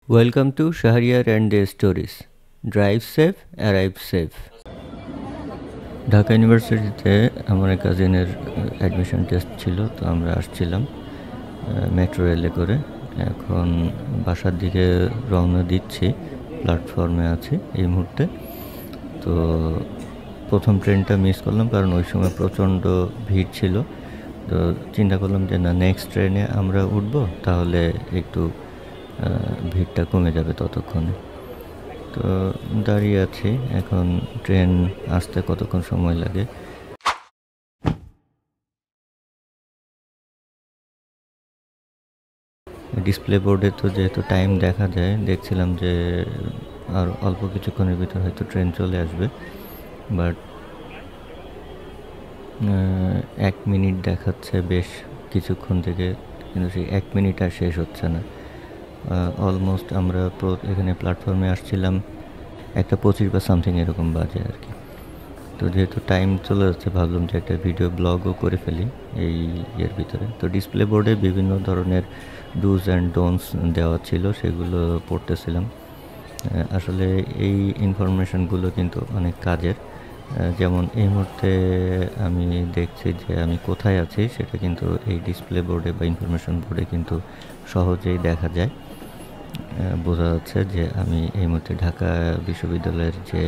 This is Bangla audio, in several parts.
Welcome to Shahriar and their stories. Drive safe, arrive safe. Dhaka ইউনিভার্সিটিতে আমার কাজিনের অ্যাডমিশন টেস্ট ছিল, তো আমরা আসছিলাম মেট্রো রেলে করে। এখন বাসার দিকে রওনা দিচ্ছি, প্ল্যাটফর্মে আছি এই মুহূর্তে। তো প্রথম ট্রেনটা মিস করলাম, কারণ ওই সময় প্রচণ্ড ভিড় ছিল। তো চিন্তা করলাম যে না, নেক্সট ট্রেনে আমরা উঠবো, তাহলে একটু ভিড়টা কমে যাবে ততক্ষণে। তো দাঁড়িয়ে আছি, এখন ট্রেন আসতে কতক্ষণ সময় লাগে। ডিসপ্লে বোর্ডে তো যেহেতু টাইম দেখা যায়, দেখছিলাম যে আর অল্প কিছুক্ষণের ভিতর হয়তো ট্রেন চলে আসবে, বাট 1 মিনিট দেখাচ্ছে বেশ কিছুক্ষণ থেকে, কিন্তু সেই 1 মিনিট আর শেষ হচ্ছে না। অলমোস্ট আমরা এখানে প্ল্যাটফর্মে আসছিলাম 1:25 বা সামথিং এরকম বাজে আর কি। তো যেহেতু টাইম চলে যাচ্ছে, ভাবলাম যে একটা ভিডিও ব্লগও করে ফেলি এই ইয়ের ভিতরে। তো ডিসপ্লে বোর্ডে বিভিন্ন ধরনের ডুজ অ্যান্ড ডোন্টস দেওয়া ছিল, সেগুলো পড়তেছিলাম। আসলে এই ইনফরমেশনগুলো কিন্তু অনেক কাজের। যেমন এই মুহূর্তে আমি দেখছি যে আমি কোথায় আছি, সেটা কিন্তু এই ডিসপ্লে বোর্ডে বা ইনফরমেশন বোর্ডে কিন্তু সহজেই দেখা যায়। বোঝা যাচ্ছে যে আমি এই মুহূর্তে ঢাকা বিশ্ববিদ্যালয়ের যে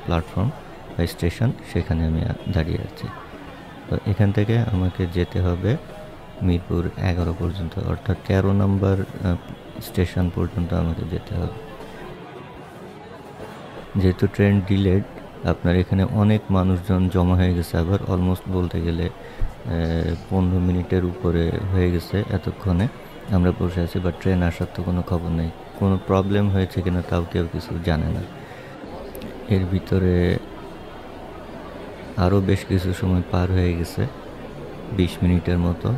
প্ল্যাটফর্ম বা স্টেশন, সেখানে আমি দাঁড়িয়ে আছি। তো এখান থেকে আমাকে যেতে হবে মিরপুর 11 পর্যন্ত, অর্থাৎ 13 নম্বর স্টেশন পর্যন্ত আমাকে যেতে হবে। যেহেতু ট্রেন ডিলেড, আপনার এখানে অনেক মানুষজন জমা হয়ে গেছে, আবার অলমোস্ট বলতে গেলে 15 মিনিটের উপরে হয়ে গেছে এতক্ষণে আমরা বসে আছি, বা ট্রেন আসার তো কোনো খবর নেই। কোনো প্রবলেম হয়েছে কিনা তাও কেউ কিছু জানে না। এর ভিতরে আরও বেশ কিছু সময় পার হয়ে গেছে, 20 মিনিটের মতো।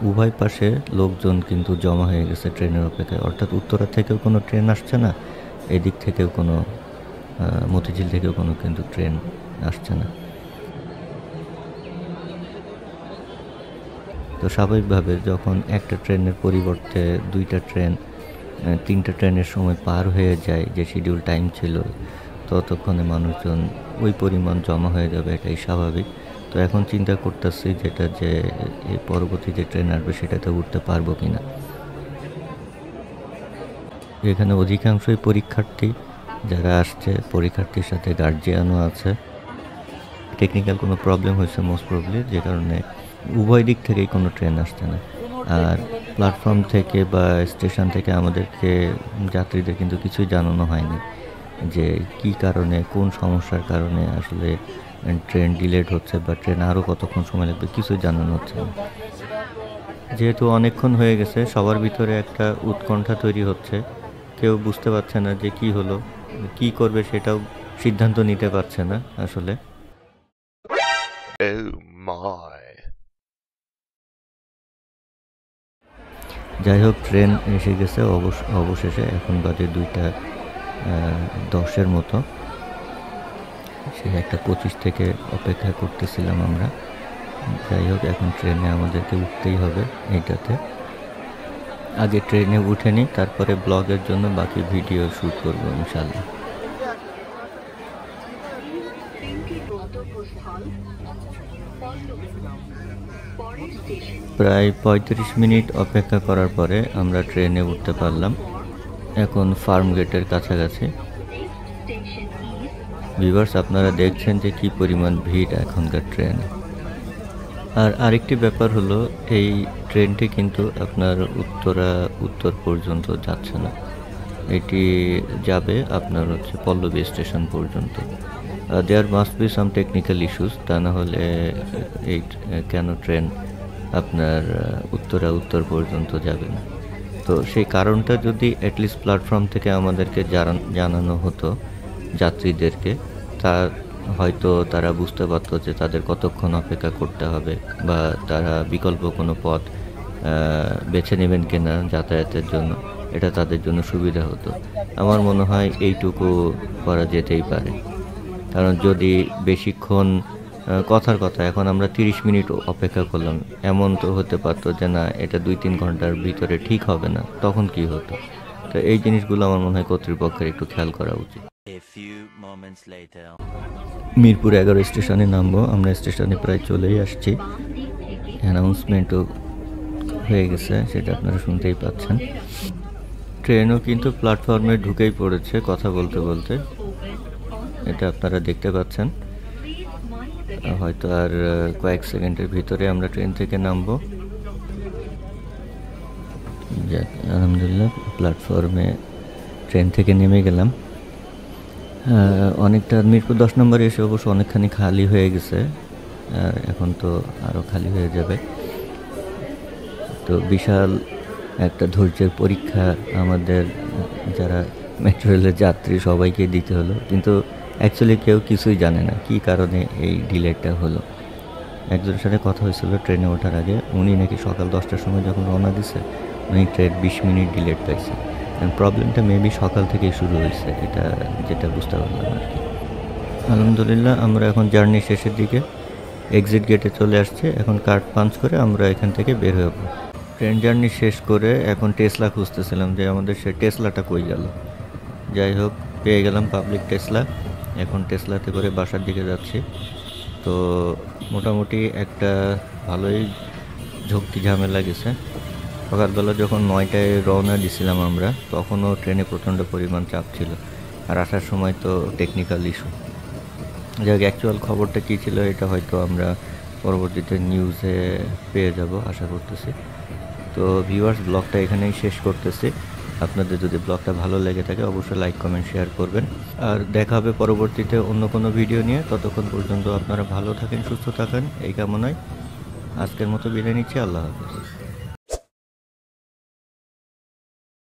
উভয় পাশে লোকজন কিন্তু জমা হয়ে গেছে ট্রেনের অপেক্ষায়, অর্থাৎ উত্তরা থেকেও কোনো ট্রেন আসছে না, এদিক থেকেও কোনো মতিঝিল থেকেও কোনো কিন্তু ট্রেন আসছে না। তো স্বাভাবিকভাবে যখন একটা ট্রেনের পরিবর্তে 2টা ট্রেন, 3টা ট্রেনের সময় পার হয়ে যায়, যে শিডিউল টাইম ছিল, ততক্ষণে মানুষজন ওই পরিমাণ জমা হয়ে যাবে, এটাই স্বাভাবিক। তো এখন চিন্তা করতেছি যেটা, যে এই পরবর্তী যে ট্রেন আসবে সেটাতে উঠতে পারবো কি না। এখানে অধিকাংশই পরীক্ষার্থী যারা আসছে, পরীক্ষার্থীর সাথে গার্জিয়ানও আছে। টেকনিক্যাল কোনো প্রবলেম হয়েছে মোস্ট প্রবলি, যে কারণে উভয় দিক থেকেই কোনো ট্রেন আসছে না। আর প্ল্যাটফর্ম থেকে বা স্টেশন থেকে আমাদেরকে, যাত্রীদের কিন্তু কিছুই জানানো হয়নি যে কী কারণে, কোন সমস্যার কারণে আসলে ট্রেন ডিলেড হচ্ছে বা ট্রেন আরও কতক্ষণ সময় লাগবে, কিছুই জানানো হচ্ছে না। যেহেতু অনেকক্ষণ হয়ে গেছে, সবার ভিতরে একটা উৎকণ্ঠা তৈরি হচ্ছে। কেউ বুঝতে পারছে না যে কি হলো, কি করবে সেটাও সিদ্ধান্ত নিতে পারছে না আসলে। Oh my. যাই হোক, ট্রেন এসে গেছে অবশেষে। এখন বাজে 2:10 মতো। সেই 1:25 থেকে অপেক্ষা করতেছিলাম আমরা। যাই হোক, এখন ট্রেনে আমাদেরকে উঠতেই হবে এইটাতে। আগে ট্রেনে উঠে নিই, তারপরে ব্লগের জন্য বাকি ভিডিও শ্যুট করবো ইনশাল্লাহ। প্রায় 35 মিনিট অপেক্ষা করার পরে আমরা ট্রেনে উঠতে পারলাম। এখন ফার্ম গেটের কাছাকাছি। ভিউয়ার্স, আপনারা দেখছেন যে কি পরিমাণ ভিড় এখনকার ট্রেনে। আর আরেকটি ব্যাপার হলো, এই ট্রেনটি কিন্তু আপনার উত্তর পর্যন্ত যাচ্ছে না, এটি যাবে আপনার হচ্ছে পল্লবী স্টেশন পর্যন্ত। There must be some technical issues, তা না হলে এই কেন ট্রেন আপনার উত্তর পর্যন্ত যাবে না। তো সেই কারণটা যদি অ্যাটলিস্ট প্ল্যাটফর্ম থেকে আমাদেরকে জানানো হতো যাত্রীদেরকে, তা হয়তো তারা বুঝতে পারতো যে তাদের কতক্ষণ অপেক্ষা করতে হবে, বা তারা বিকল্প কোনো পথ বেছে নেবেন কিনা যাতায়াতের জন্য, এটা তাদের জন্য সুবিধা হতো। আমার মনে হয় এইটুকু করা যেতেই পারে, কারণ যদি বেশিক্ষণ, কথার কথা এখন আমরা 30 মিনিট অপেক্ষা করলাম, এমন তো হতে পারতো যে না, এটা 2-3 ঘন্টার ভিতরে ঠিক হবে না, তখন কি হতো? তো এই জিনিসগুলো আমার মনে হয় কর্তৃপক্ষের একটু খেয়াল করা উচিত। মিরপুর 11 স্টেশনে নামবো, আমরা স্টেশনে প্রায় চলেই আসছি। অ্যানাউন্সমেন্টও হয়ে গেছে, সেটা আপনারা শুনতেই পাচ্ছেন। ট্রেনও কিন্তু প্ল্যাটফর্মে ঢুকেই পড়েছে কথা বলতে বলতে, এটা আপনারা দেখতে পাচ্ছেন। হয়তো আর কয়েক সেকেন্ডের ভিতরে আমরা ট্রেন থেকে নামবো। যাক, আলহামদুলিল্লাহ প্ল্যাটফর্মে ট্রেন থেকে নেমে গেলাম। অনেকটা মিরপুর 10 নম্বরে এসে অবশ্য অনেকখানি খালি হয়ে গেছে, আর এখন তো আরও খালি হয়ে যাবে। তো বিশাল একটা ধৈর্যের পরীক্ষা আমাদের যারা মেট্রো রেলের যাত্রী সবাইকে দিতে হলো, কিন্তু অ্যাকচুয়ালি কেউ কিছুই জানে না কী কারণে এই ডিলেটা হলো। একজনের সাথে কথা হয়েছিল ট্রেনে ওঠার আগে, উনি নাকি সকাল 10টার সময় যখন রওনা দিছে উনি ট্রেন 20 মিনিট ডিলেট পাইছে। প্রবলেমটা মেবি সকাল থেকেই শুরু হয়েছে, এটা যেটা বুঝতে পারলাম আর কি। আলহামদুলিল্লাহ আমরা এখন জার্নি শেষের দিকে, এক্সিট গেটে চলে আসছে। এখন কার্ড পাঞ্চ করে আমরা এখান থেকে বের হব। ট্রেন জার্নি শেষ করে এখন টেসলা খুঁজতেছিলাম যে আমাদের সে টেসলাটা কই গেল। যাই হোক, পেয়ে গেলাম পাবলিক টেসলা। এখন টেসলাতে করে বাসার দিকে যাচ্ছি। তো মোটামুটি একটা ভালোই ঝক্কি ঝামেলা গেছে। সকালবেলা যখন 9টায় রওনা দিছিলাম আমরা, তখনও ট্রেনে প্রচণ্ড পরিমাণ চাপ ছিল, আর আসার সময় তো টেকনিক্যাল ইস্যু। যাক, অ্যাকচুয়াল খবরটা কী ছিল এটা হয়তো আমরা পরবর্তীতে নিউজে পেয়ে যাব আশা করতেছি। তো ভিউয়ার্স, ব্লগটা এখানেই শেষ করতেছি। আপনাদের যদি ব্লগটা ভালো লেগে থাকে অবশ্যই লাইক কমেন্ট শেয়ার করবেন, আর দেখা হবে পরবর্তীতে অন্য কোনো ভিডিও নিয়ে। ততক্ষণ পর্যন্ত আপনারা ভালো থাকেন, সুস্থ থাকেন এই কামনায় আজকের মতো বিদায় নিচ্ছি। আল্লাহ হাফেজ।